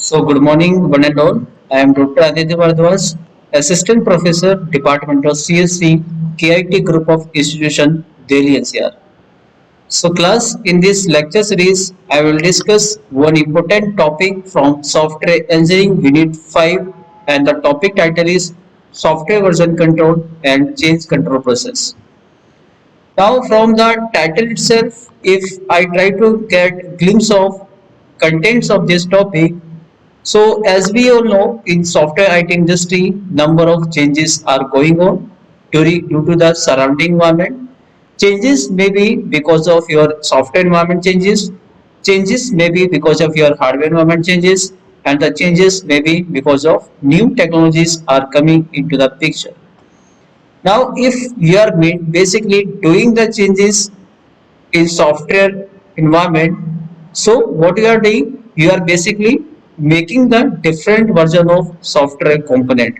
So, good morning, one and all. I am Dr. Aditya Bharadwaj, Assistant Professor, Department of CSC, KIT Group of Institution, Delhi NCR. So, class, in this lecture series, I will discuss one important topic from Software Engineering Unit 5, and the topic title is Software Version Control and Change Control Process. Now, from the title itself, if I try to get glimpse of contents of this topic, so as we all know, in software IT industry, number of changes are going on due to the surrounding environment. Changes may be because of your software environment changes may be because of your hardware environment changes, and the changes may be because of new technologies are coming into the picture. Now, if you are basically doing the changes in software environment, so what you are doing, you are basically making the different version of software component.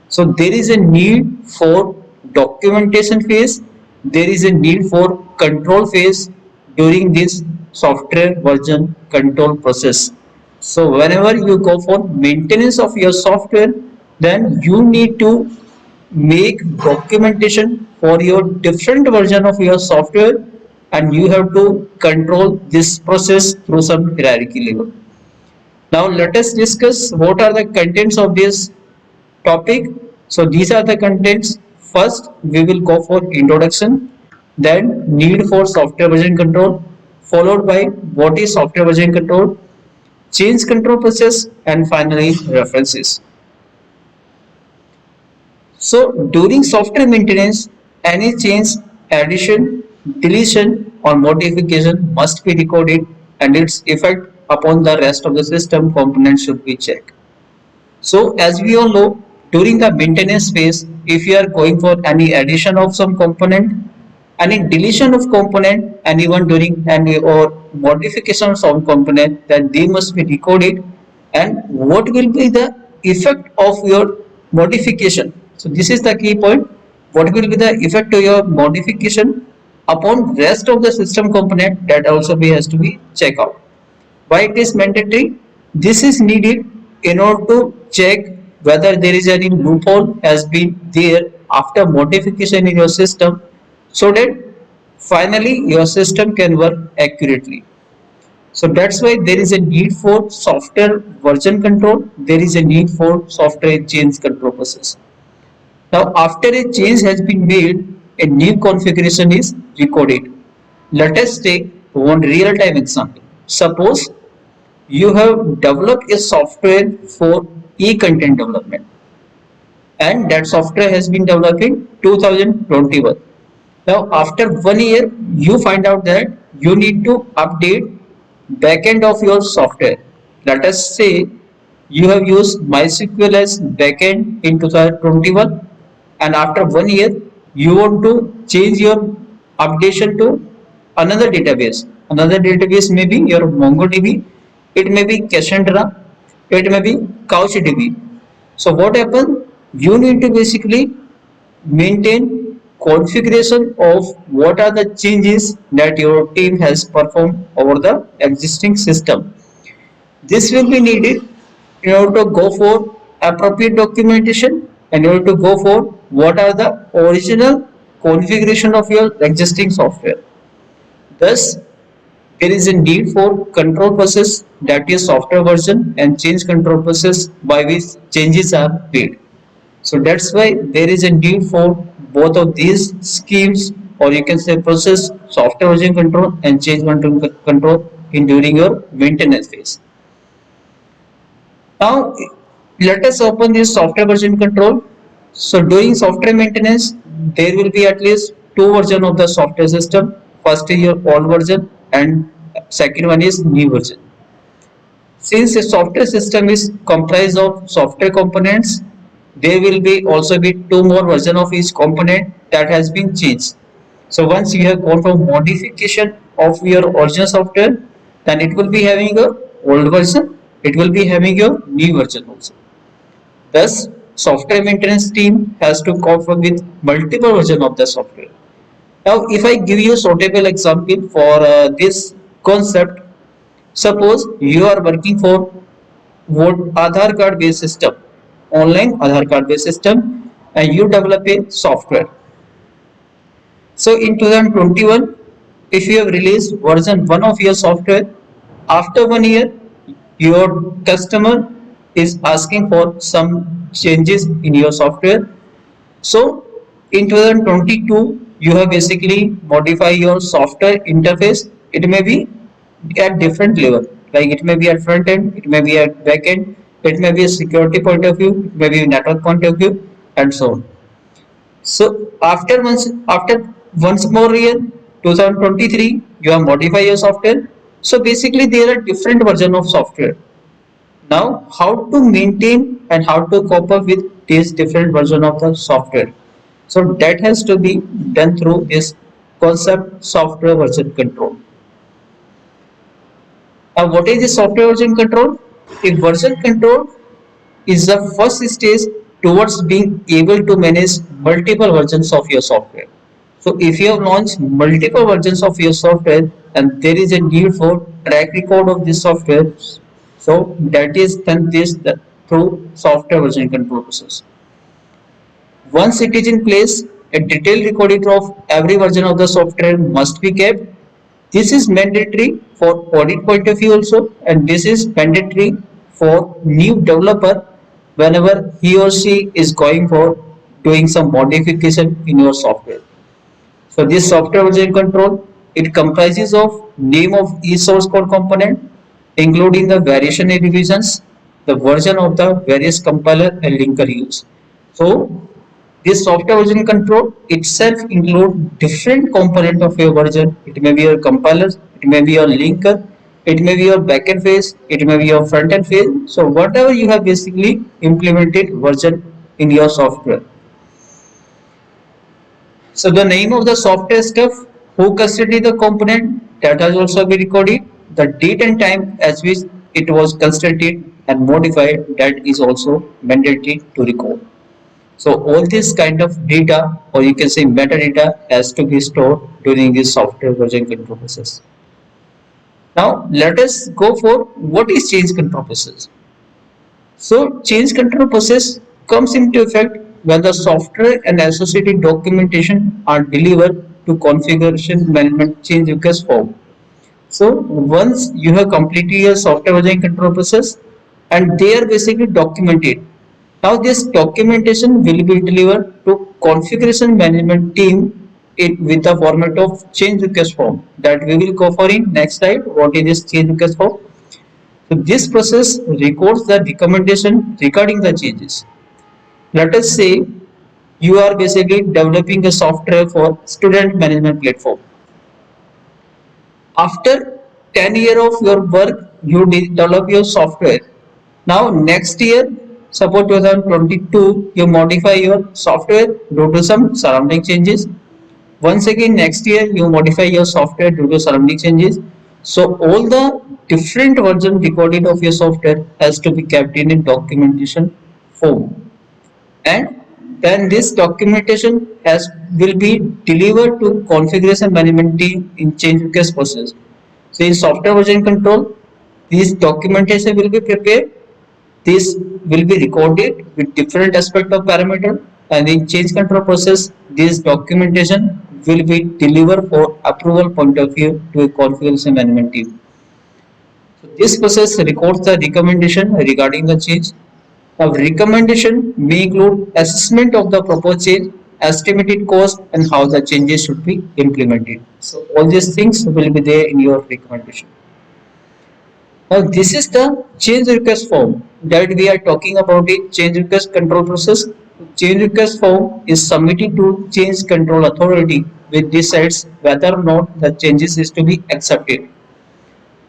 So there is a need for documentation phase, there is a need for control phase during this software version control process. So whenever you go for maintenance of your software, then you need to make documentation for your different version of your software, and you have to control this process through some hierarchy level. Now let us discuss what are the contents of this topic. So these are the contents. First we will go for introduction, then need for software version control, followed by what is software version control, change control process, and finally references. So during software maintenance, any change, addition, deletion or modification must be recorded, and its effect upon the rest of the system components should be checked. So as we all know, during the maintenance phase, if you are going for any addition of some component, any deletion of component, and even during any or modification of some component, then they must be recorded, and what will be the effect of your modification. So this is the key point. What will be the effect of your modification upon rest of the system component, that also be has to be checked out. Why it is mandatory? This is needed in order to check whether there is any loophole has been there after modification in your system, so that finally your system can work accurately. So that's why there is a need for software version control, there is a need for software change control process. Now after a change has been made, a new configuration is recorded. Let us take one real time example. Suppose you have developed a software for e-content development, and that software has been developed in 2021. Now after 1 year you find out that you need to update backend of your software. Let us say you have used MySQL as backend in 2021, and after 1 year you want to change your updation to another database. Another database may be your MongoDB, it may be Cassandra, it may be CouchDB. So what happens? You need to basically maintain configuration of what are the changes that your team has performed over the existing system. This will be needed in order to go for appropriate documentation, and in order to go for what are the original configuration of your existing software. Thus, there is a need for control process, that is software version and change control process by which changes are made. So that's why there is a need for both of these schemes, or you can say process, software version control and change control in during your maintenance phase. Now let us open this software version control. So during software maintenance, there will be at least two versions of the software system. First is your old version, and second one is new version. Since a software system is comprised of software components, there will be also be two more version of each component that has been changed. So once you have gone for modification of your original software, then it will be having a old version, it will be having your new version also. Thus, software maintenance team has to cope with multiple version of the software. Now, if I give you a suitable example for this concept, suppose you are working for what Aadhaar card based system, online Aadhaar card based system, and you develop a software. So in 2021, if you have released version 1 of your software, after 1 year, your customer is asking for some changes in your software. So in 2022, you have basically modify your software interface. It may be at different level, like it may be at front end, it may be at back end, it may be a security point of view, it may be a network point of view, and so on. So after once more year, 2023, you have modify your software. So basically there are different version of software. Now how to maintain and how to cope up with these different version of the software. So that has to be done through this concept software version control. Now what is the software version control? A version control is the first stage towards being able to manage multiple versions of your software. So if you have launched multiple versions of your software and there is a need for track record of this software, so that is done this through software version control process. Once it is in place, a detailed recording of every version of the software must be kept. This is mandatory for audit point of view also, and this is mandatory for new developer whenever he or she is going for doing some modification in your software. So this software version control, it comprises of name of each source code component, including the variation and revisions, the version of the various compiler and linker used. So this software version control itself include different component of your version. It may be your compiler, it may be your linker, it may be your backend phase, it may be your front end phase. So whatever you have basically implemented version in your software. So the name of the software stuff, who custody the component, that has also been recorded. The date and time as which it was constructed and modified, that is also mandatory to record. So all this kind of data, or you can say metadata, has to be stored during this software version control process. Now let us go for what is change control process. So change control process comes into effect when the software and associated documentation are delivered to configuration management change request form. So once you have completed your software version control process and they are basically documented. Now this documentation will be delivered to configuration management team with the format of change request form that we will go for in next slide. What is this change request form? So this process records the recommendation regarding the changes. Let us say you are basically developing a software for student management platform. After 10 years of your work, you develop your software. Now next year, suppose 2022, you modify your software due to some surrounding changes. Once again next year you modify your software due to surrounding changes. So all the different version recorded of your software has to be kept in a documentation form, and then this documentation has will be delivered to configuration management team in change request process. So in software version control, this documentation will be prepared, this will be recorded with different aspect of parameter, and in change control process this documentation will be delivered for approval point of view to a configuration management team. So this process records the recommendation regarding the change. Now recommendation may include assessment of the proposed change, estimated cost, and how the changes should be implemented. So all these things will be there in your recommendation. Now this is the change request form that we are talking about, it change request control process. Change request form is submitted to change control authority which decides whether or not the changes is to be accepted.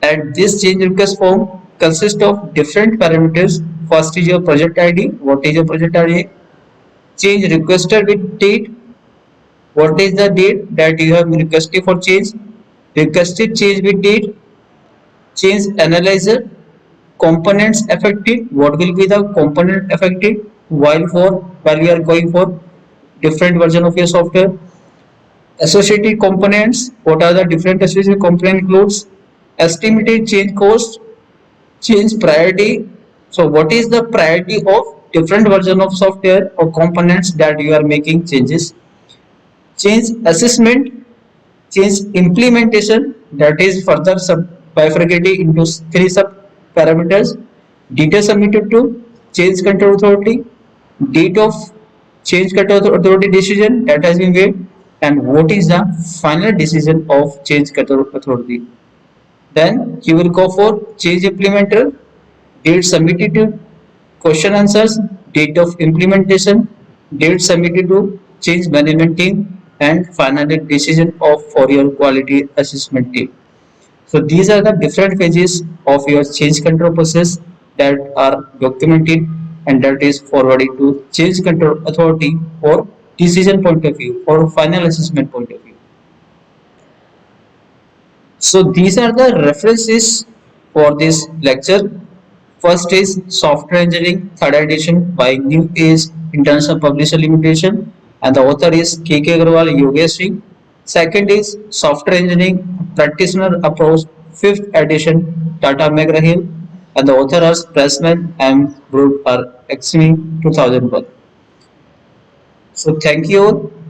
And this change request form consists of different parameters. First is your project ID. What is your project ID? Change requested with date. What is the date that you have requested for change? Requested change with date. Change analyzer, components affected, what will be the component affected while we are going for different version of your software. Associated components, what are the different associated component includes, estimated change cost, change priority, So what is the priority of different version of software or components that you are making changes? Change assessment, change implementation, that is further sub bifurcated into three sub parameters: data submitted to change control authority, date of change control authority decision that has been made, and what is the final decision of change control authority. Then you will go for change implementer, date submitted to question answers, date of implementation, date submitted to change management team, and finally decision of for your quality assessment team. So these are the different phases of your change control process that are documented and that is forwarded to change control authority for decision point of view or final assessment point of view. So these are the references for this lecture. First is Software Engineering, third edition by New Age International Publisher Limitation, and the author is K.K. Agarwal Yogeshri. Second is Software Engineering Practitioner Approach, fifth edition, Tata McGraw-Hill, and the author is Pressman and Brood are Exmi 2001. So thank you all.